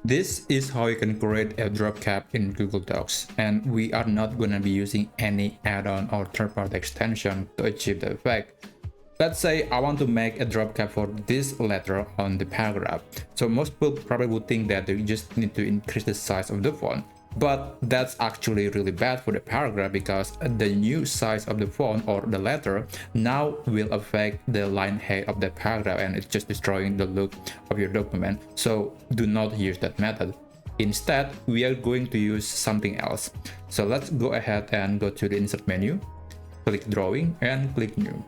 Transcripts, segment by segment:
This is how you can create a drop cap in Google Docs, and we are not going to be using any add-on or third-party extension to achieve the effect. Let's say I want to make a drop cap for this letter on the paragraph. So most people probably would think that they just need to increase the size of the font, but that's actually really bad for the paragraph because the new size of the font or the letter now will affect the line height of the paragraph, and it's just destroying the look of your document. So do not use that method. Instead, we are going to use something else. So let's go ahead and go to the insert menu, click drawing and click new.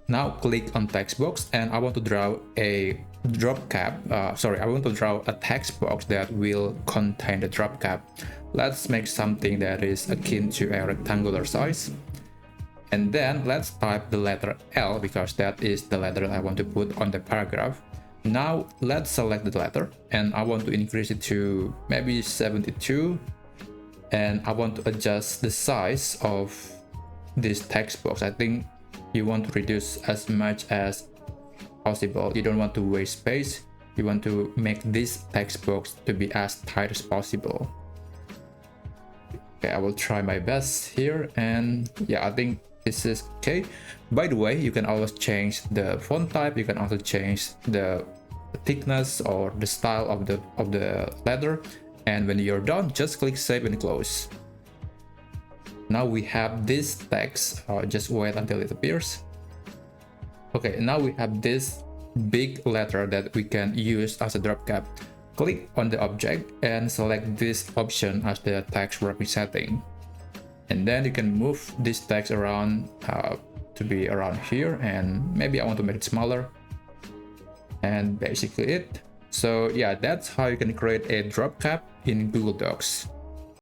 Now click on text box, and I want to draw a drop cap. I want to draw a text box that will contain the drop cap. Let's make something that is akin to a rectangular size. And then let's type the letter L because that is the letter I want to put on the paragraph. Now let's select the letter, and I want to increase it to maybe 72. And I want to adjust the size of this text box. I think you want to reduce as much as possible. You don't want to waste space. You want to make this text box to be as tight as possible. Okay, I will try my best here, and yeah, I think this is okay. By the way, you can always change the font type. You can also change the thickness or the style of the letter. And when you're done, just click save and close. Now we have this text, just wait until it appears. Okay, now we have this big letter that we can use as a drop cap. Click on the object and select this option as the text representing. And then you can move this text around to be around here, and maybe I want to make it smaller. And basically it. So yeah, that's how you can create a drop cap in Google Docs.